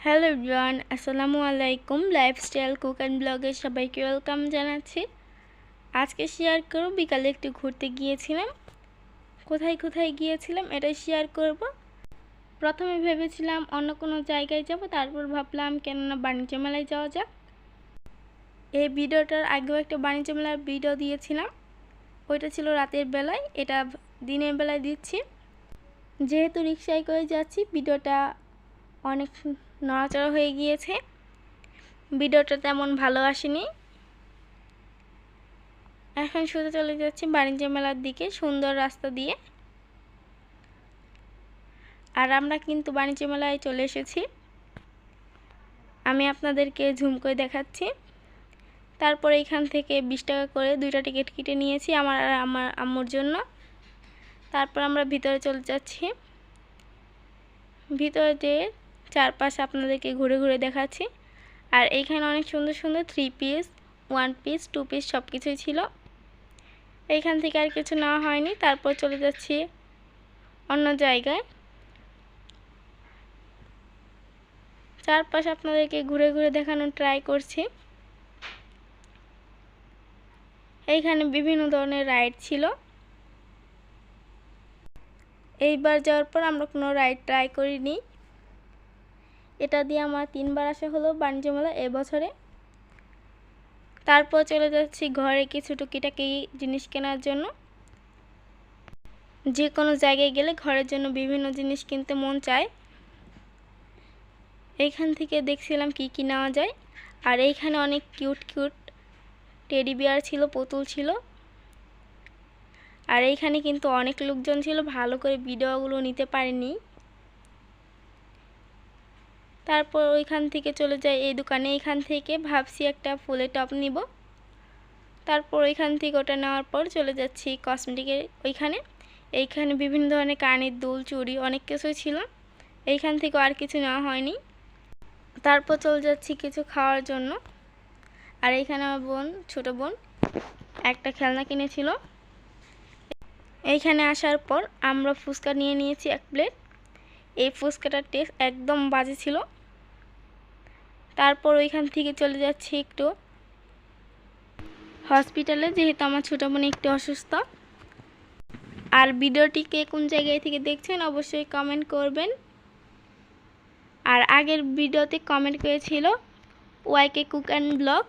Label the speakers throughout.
Speaker 1: Hello everyone, আসসালামু আলাইকুম। Lifestyle cook and ব্লগে সবাইকে ওয়েলকাম জানাচ্ছি। আজকে শেয়ার করব বিকালে একটু ঘুরতে গিয়েছিলাম। কোথায় গিয়েছিলাম এটাই শেয়ার করব। প্রথমে ভেবেছিলাম অন্য কোনো জায়গায় যাব, তারপর ভাবলাম কেননা বাণিজ্য মেলায় যাওয়া যাক। এই ভিডিওটার আগেও একটা বাণিজ্য মেলার ভিডিও দিয়েছিলাম, ওইটা ছিল রাতের বেলায়, এটা দিনের বেলায় দিচ্ছি। যেহেতু রিকশায় করে যাচ্ছি, ভিডিওটা অনেক নড়াচড়া হয়ে গিয়েছে, ভিডিওটা তেমন ভালো আসেনি। এখন সোজা চলে যাচ্ছি বাণিজ্য মেলার দিকে, সুন্দর রাস্তা দিয়ে। আর আমরা কিন্তু বাণিজ্য মেলায় চলে এসেছি, আমি আপনাদেরকে ঝুম করে দেখাচ্ছি। তারপরে এখান থেকে 20 টাকা করে 2টা টিকিট কেটে নিয়েছি আমার আর আমার আম্মুর জন্য। তারপর আমরা ভিতরে চলে যাচ্ছি। ভিতরে যেয়ে চারপাশ আপনাদেরকে ঘুরে ঘুরে দেখাচ্ছি। আর এইখানে অনেক সুন্দর সুন্দর 3 পিস, 1 পিস, 2 পিস সব কিছুই ছিল। এইখান থেকে আর কিছু নেওয়া হয়নি। তারপর চলে যাচ্ছি অন্য জায়গায়। চারপাশ আপনাদেরকে ঘুরে ঘুরে দেখানোর ট্রাই করছি। এইখানে বিভিন্ন ধরনের রাইড ছিল। এইবার যাওয়ার পর আমরা কোনো রাইড ট্রাই করিনি। এটা দিয়ে আমার 3বার আসা হলো বাণিজ্য মেলা এবছরে। তারপর চলে যাচ্ছি ঘরে কিছু টুকিটাকি জিনিস কেনার জন্য। যে কোনো জায়গায় গেলে ঘরের জন্য বিভিন্ন জিনিস কিনতে মন চায়। এইখান থেকে দেখছিলাম কি কি নেওয়া যায়। আর এইখানে অনেক কিউট কিউট টেডি বিয়ার ছিল, পুতুল ছিল। আর এইখানে কিন্তু অনেক লোকজন ছিল, ভালো করে ভিডিওগুলো নিতে পারিনি। তারপর ওইখান থেকে চলে যাই এই দোকানে। এইখান থেকে ভাবছি একটা ফুলের টপ নিব। তারপর ওইখান থেকে ওটা নেওয়ার পর চলে যাচ্ছি কসমেটিকের ওইখানে। এইখানে বিভিন্ন ধরনের কানের দুল, চুড়ি অনেক কিছুই ছিল। এইখান থেকে আর কিছু নেওয়া হয়নি। তারপর চলে যাচ্ছি কিছু খাওয়ার জন্য। আর এইখানে আমার বোন, ছোট বোন, একটা খেলনা কিনেছিল। এইখানে আসার পর আমরা ফুচকা নিয়ে নিয়েছি 1 প্লেট। এই ফুচকাটার টেস্ট একদম বাজে ছিল। তারপর ওইখান থেকে চলে যাচ্ছি একটু হসপিটালে, যেহেতু আমার ছোট বোন একটু অসুস্থ। আর ভিডিওটি কে কোন জায়গায় থেকে দেখছেন অবশ্যই কমেন্ট করবেন। আর আগের ভিডিওতে কমেন্ট করেছিল YK cook and blog,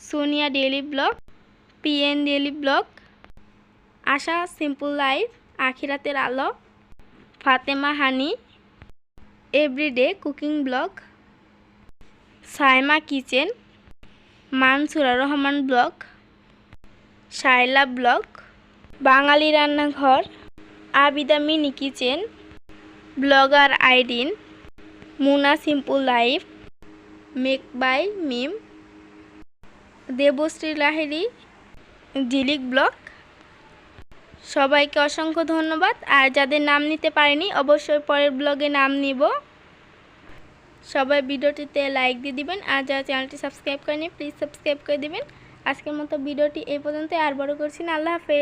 Speaker 1: Sonia daily blog, PN daily blog, Asha simple life, আখিরাতের আলো, Fatema honey, everyday cooking blog, Saima kitchen, Mansura Rahman blog, Shaila blog, Bangali রান্নাঘর, Abida mini kitchen, blogger Aidin, Muna simple life, make by Mim, Debashree Lahiri, Jhilik blog. সবাইকে অসংখ্য ধন্যবাদ। আর যাদের নাম নিতে পারিনি অবশ্যই পরের ব্লগে নাম নিব। সবাই ভিডিওটিতে লাইক দিয়ে দিবেন। আর যারা চ্যানেলটি সাবস্ক্রাইব করেনি প্লিজ সাবস্ক্রাইব করে দিবেন। আজকের মতো ভিডিওটি এই পর্যন্ত, আর বড় করছি না। আল্লাহ হাফেজ।